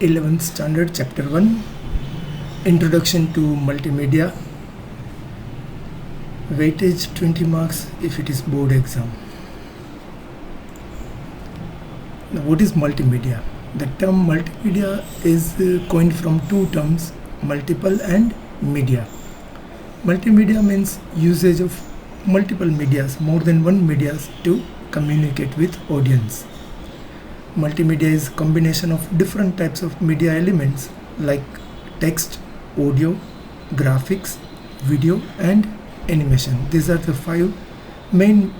11th Standard, Chapter 1, Introduction to Multimedia. Weightage 20 marks if it is board exam. Now, what is multimedia? The term multimedia is coined from two terms, multiple and media. Multimedia means usage of multiple medias, more than one medias to communicate with audience. Multimedia is combination of different types of media elements like text, audio, graphics, video and animation. These are the 5 main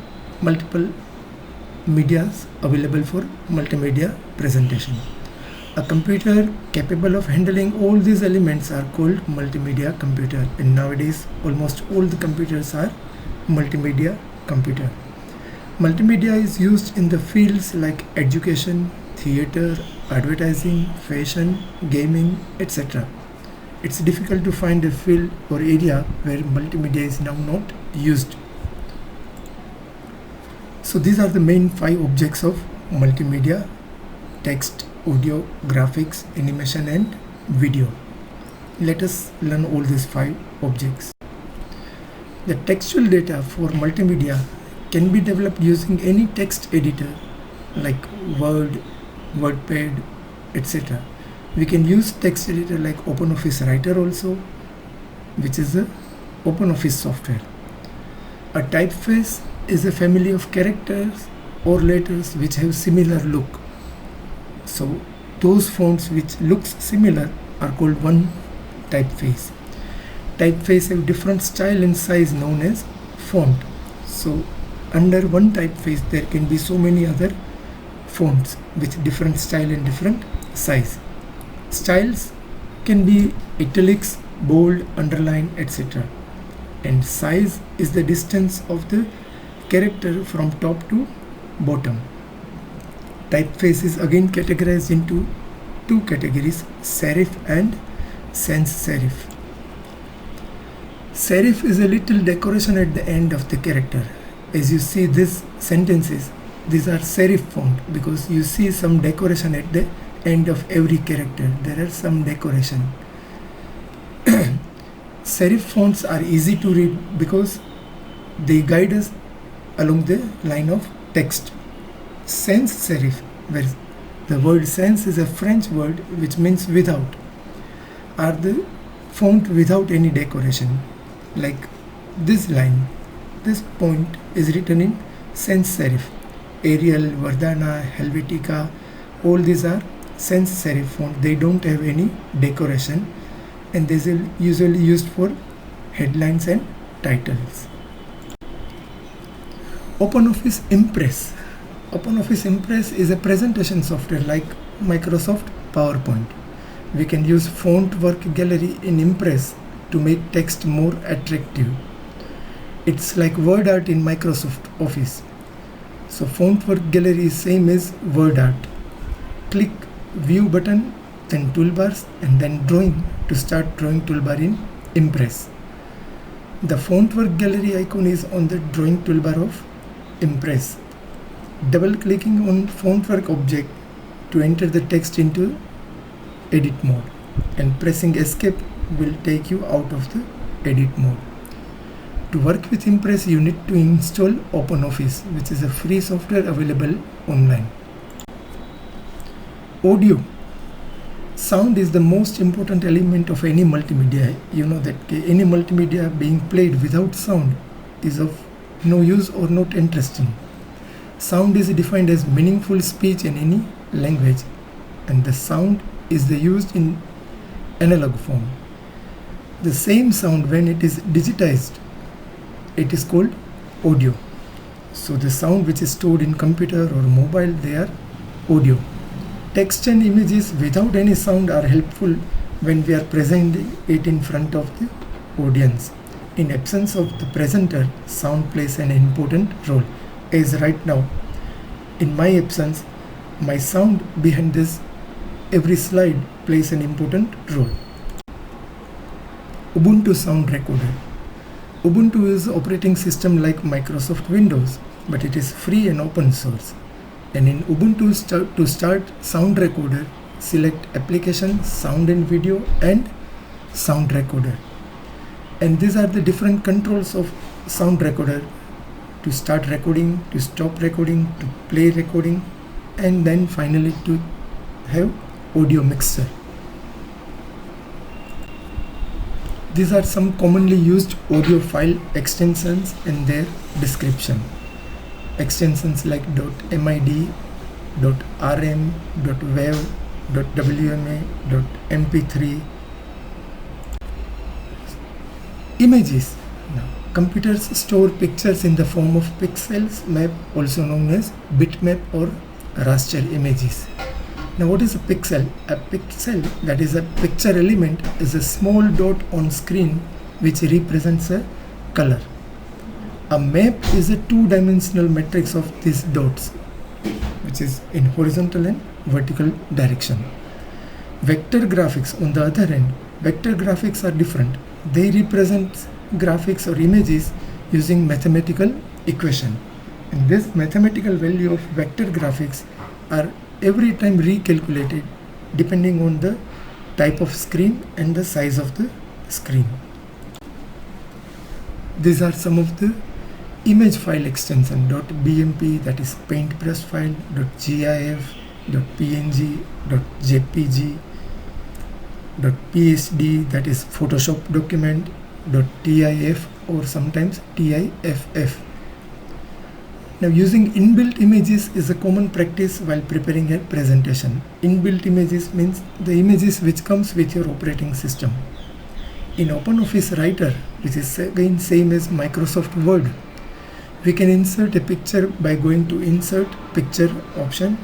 multiple medias available for multimedia presentation. A computer capable of handling all these elements are called multimedia computer, and nowadays almost all the computers are multimedia computer. Multimedia is used in the fields like education, theater, advertising, fashion, gaming, etc. It's difficult to find a field or area where multimedia is now not used. So these are the main 5 objects of multimedia: text, audio, graphics, animation and video. Let us learn all these 5 objects. The textual data for multimedia can be developed using any text editor like Word, WordPad, etc. We can use text editor like OpenOffice Writer also, which is a OpenOffice software. A typeface is a family of characters or letters which have similar look. So those fonts which looks similar are called one typeface. Typeface have different style and size known as font. So under one typeface there can be so many other fonts with different style and different size. Styles can be italics, bold, underline, etc. And size is the distance of the character from top to bottom. Typeface is again categorized into 2 categories, serif and sans serif. Serif is a little decoration at the end of the character. As you see these sentences, these are serif font because you see some decoration at the end of every character. There are some decoration. Serif fonts are easy to read because they guide us along the line of text. Sans serif, where the word sans is a French word which means without, are the font without any decoration. Like this line, this point is written in sans serif. Arial, Verdana, Helvetica, all these are sans serif font. They don't have any decoration and these are usually used for headlines and titles. OpenOffice Impress. OpenOffice Impress is a presentation software like Microsoft PowerPoint. We can use font work gallery in Impress to make text more attractive. It's like word art in Microsoft Office. So font work gallery is same as word art. Click view button, then toolbars and then drawing to start drawing toolbar in Impress. The font work gallery icon is on the drawing toolbar of Impress. Double clicking on font work object to enter the text into edit mode and pressing escape will take you out of the edit mode. To work with Impress you need to install OpenOffice, which is a free software available online. Audio. Sound is the most important element of any multimedia. You know that any multimedia being played without sound is of no use or not interesting. Sound is defined as meaningful speech in any language, and the sound is used in analog form. The same sound, when it is digitized, it is called audio. So the sound which is stored in computer or mobile, they are audio. Text and images without any sound are helpful when we are presenting it in front of the audience. In absence of the presenter, sound plays an important role. As right now, in my absence, my sound behind this every slide plays an important role. Ubuntu Sound Recorder. Ubuntu is an operating system like Microsoft Windows, but it is free and open source. And in Ubuntu to start sound recorder, select application, sound and video, and sound recorder. And these are the different controls of sound recorder: to start recording, to stop recording, to play recording, and then finally to have audio mixer. These are some commonly used audio file extensions and their description. Extensions like .mid, .rm, .wav, .wma, .mp3. Images. Now, computers store pictures in the form of pixels map, also known as bitmap or raster images. Now, what is a pixel? A pixel, that is a picture element, is a small dot on screen which represents a color. A map is a two-dimensional matrix of these dots, which is in horizontal and vertical direction. Vector graphics, on the other hand, vector graphics are different. They represent graphics or images using mathematical equation. And this mathematical value of vector graphics are every time recalculated depending on the type of screen and the size of the screen. These are some of the image file extension: .bmp, that is paintbrush file, .gif, .png, .jpg, .psd, that is Photoshop document, .tif or sometimes TIFF. Now, using inbuilt images is a common practice while preparing a presentation. Inbuilt images means the images which comes with your operating system. In OpenOffice Writer, which is again same as Microsoft Word, we can insert a picture by going to Insert Picture option.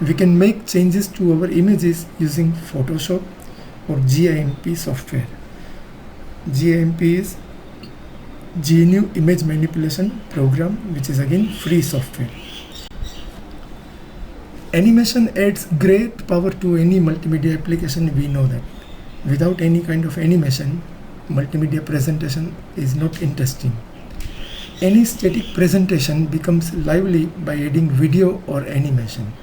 We can make changes to our images using Photoshop or GIMP software. GIMP is GNU Image Manipulation Program, which is again free software. Animation adds great power to any multimedia application. We know that without any kind of animation, multimedia presentation is not interesting. Any static presentation becomes lively by adding video or animation.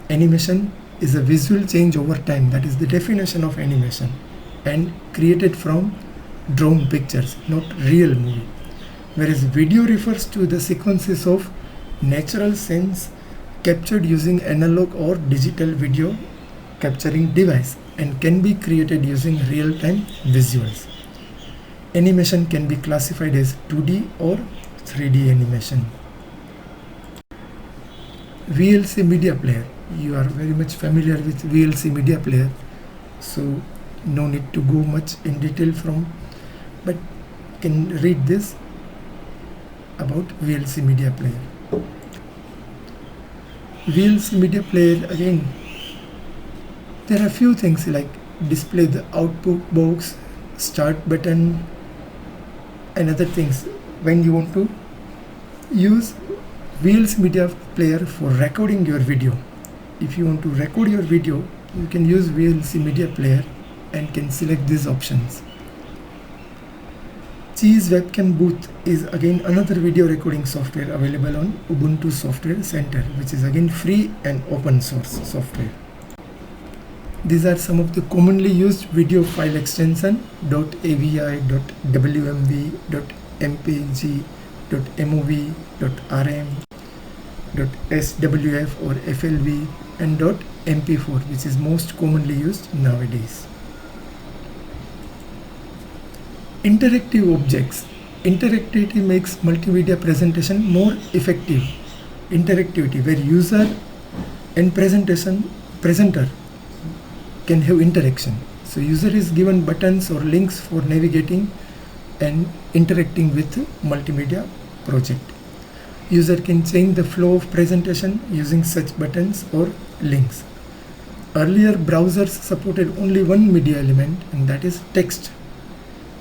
Animation is a visual change over time. That is the definition of animation, and created from drawn pictures, not real movie. Whereas video refers to the sequences of natural scenes captured using analog or digital video capturing device and can be created using real-time visuals. Animation can be classified as 2D or 3D animation. VLC Media Player. You are very much familiar with VLC Media Player, so no need to go much in detail from, but can read this about VLC Media Player. VLC Media Player, again, there are few things like display the output box, start button, and other things. When you want to use VLC Media Player for recording your video, if you want to record your video, you can use VLC Media Player and can select these options. Cheese Webcam Booth is again another video recording software available on Ubuntu Software Center, which is again free and open source software. These are some of the commonly used video file extension: .avi, .wmv, .mpg, .mov, .rm, .swf or FLV, and .mp4, which is most commonly used nowadays. Interactive objects. Interactivity makes multimedia presentation more effective. Interactivity, where user and presenter can have interaction. So user is given buttons or links for navigating and interacting with multimedia project. User can change the flow of presentation using such buttons or links. Earlier browsers supported only one media element, and that is text.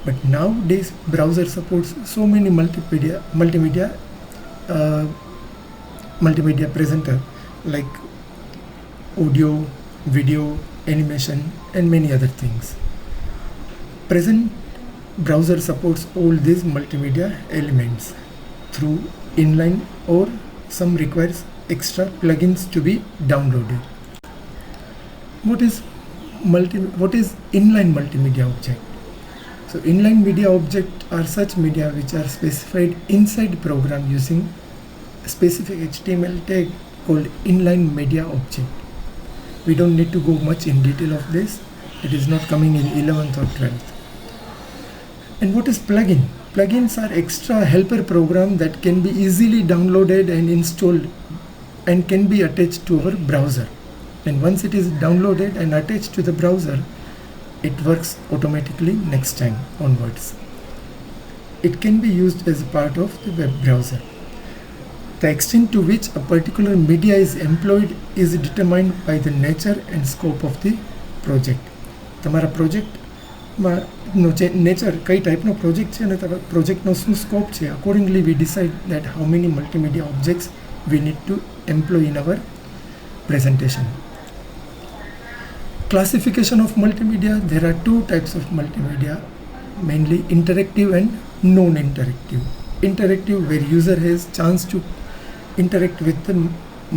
But nowadays browser supports so many multimedia presenter like audio, video, animation, and many other things. Present browser supports all these multimedia elements through inline, or some requires extra plugins to be downloaded. what is inline multimedia object? So inline media objects are such media which are specified inside program using a specific HTML tag called inline media object. We don't need to go much in detail of this. It is not coming in 11th or 12th. And what is plugin? Plugins are extra helper program that can be easily downloaded and installed and can be attached to our browser. And once it is downloaded and attached to the browser, it works automatically next time onwards. It can be used as a part of the web browser. The extent to which a particular media is employed is determined by the nature and scope of the project. તમારા પ્રોજેક્ટમાં nature કઈ ટાઈપનો project છે અને પ્રોજેક્ટનો શું scope છે, accordingly we decide that how many multimedia objects we need to employ in our presentation. Classification of multimedia. There are two types of multimedia, mainly interactive and non-interactive. Interactive, where user has chance to interact with the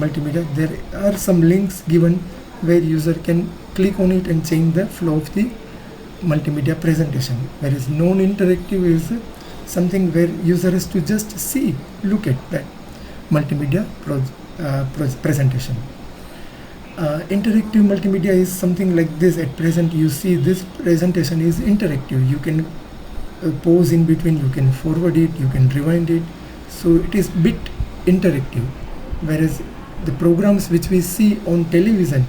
multimedia. There are some links given where user can click on it and change the flow of the multimedia presentation. Whereas non-interactive is something where user has to just see, look at that multimedia presentation. Interactive multimedia is something like this. At present you see this presentation is interactive. You can pause in between, you can forward it, you can rewind it, so it is bit interactive. Whereas the programs which we see on television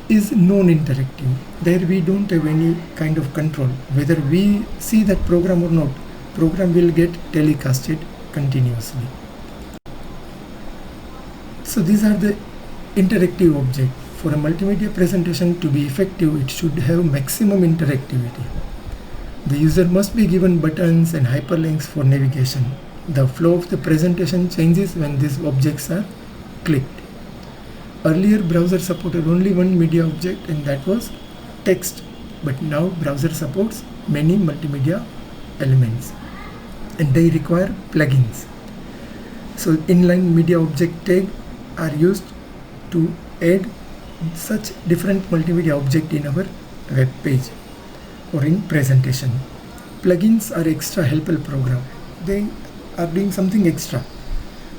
is non-interactive. There we don't have any kind of control whether we see that program or not. Program will get telecasted continuously. So these are the interactive object. For a multimedia presentation to be effective, it should have maximum interactivity. The user must be given buttons and hyperlinks for navigation. The flow of the presentation changes when these objects are clicked. Earlier browser supported only one media object, and that was text, but now browser supports many multimedia elements and they require plugins. So inline media object tag are used to add such different multimedia object in our web page or in presentation. Plugins are extra helper program. They are doing something extra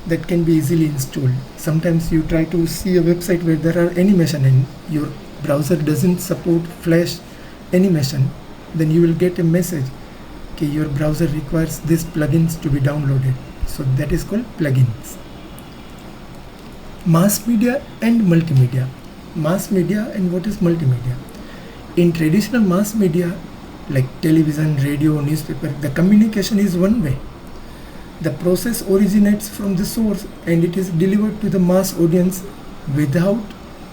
that can be easily installed. Sometimes you try to see a website where there are animation and your browser doesn't support flash animation, then you will get a message, okay, your browser requires these plugins to be downloaded. So that is called plugins. Mass media and multimedia. Mass media and what is multimedia? In traditional mass media like television, radio, newspaper, the communication is one way. The process originates from the source and it is delivered to the mass audience without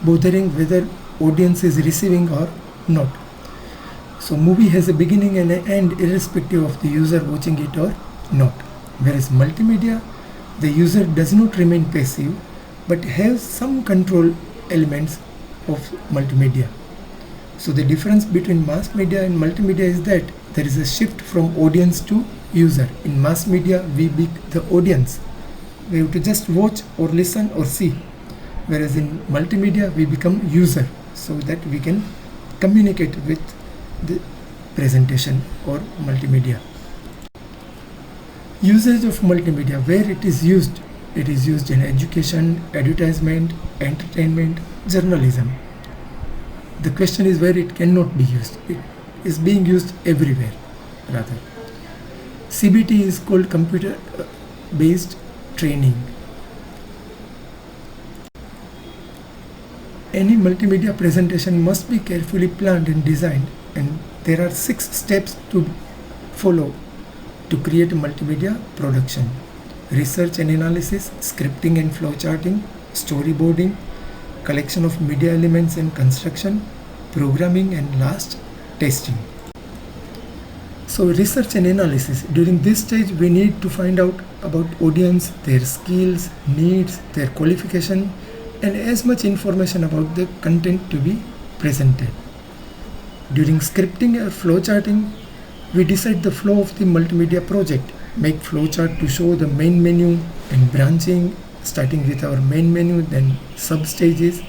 bothering whether audience is receiving or not. So movie has a beginning and an end irrespective of the user watching it or not. Whereas multimedia, the user does not remain passive but has some control elements of multimedia. So the difference between mass media and multimedia is that there is a shift from audience to user. In mass media, we be the audience. We have to just watch or listen or see. Whereas in multimedia, we become user so that we can communicate with the presentation or multimedia. Usage of multimedia, where it is used. It is used in education, advertisement, entertainment, journalism. The question is where it cannot be used. It is being used everywhere rather. CBT is called computer based training. Any multimedia presentation must be carefully planned and designed, and there are 6 steps to follow to create a multimedia production. Research and analysis, scripting and flowcharting, storyboarding, collection of media elements and construction, programming, and last, testing. So research and analysis. During this stage, we need to find out about audience, their skills, needs, their qualification, and as much information about the content to be presented. During scripting or flowcharting, we decide the flow of the multimedia project, make flowchart to show the main menu and branching, starting with our main menu, then sub stages,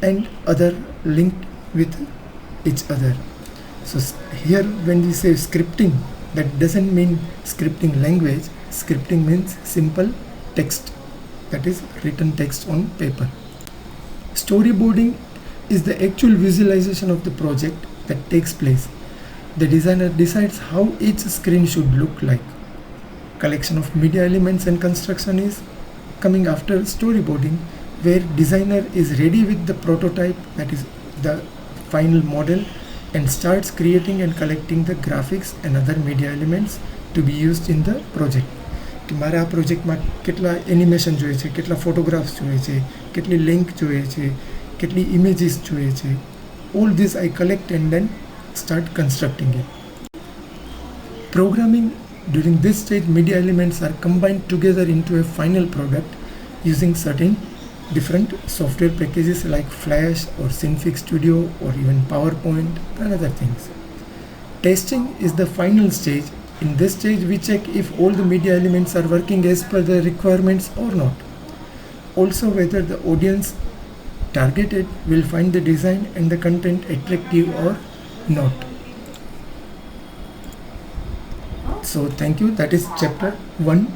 and other linked with each other. So here when we say scripting, that doesn't mean scripting language. Scripting means simple text, that is written text on paper. Storyboarding is the actual visualization of the project that takes place. The designer decides how each screen should look like. Collection of media elements and construction is coming after storyboarding, where designer is ready with the prototype, that is the final model, and starts creating and collecting the graphics and other media elements to be used in the project. કે મારે આ પ્રોજેક્ટમાં કેટલા animation જોઈએ છે, કેટલા photographs જોઈએ છે, કેટલી લિંક જોઈએ છે, કેટલી ઇમેજીસ જોઈએ છે. All this I collect and then start constructing it. Programming, during this stage media elements are combined together into a final product using certain different software packages like Flash or Synfig Studio or even PowerPoint and other things. Testing is the final stage. In this stage we check if all the media elements are working as per the requirements or not. Also whether the audience targeted will find the design and the content attractive or not. So thank you. That is chapter 1.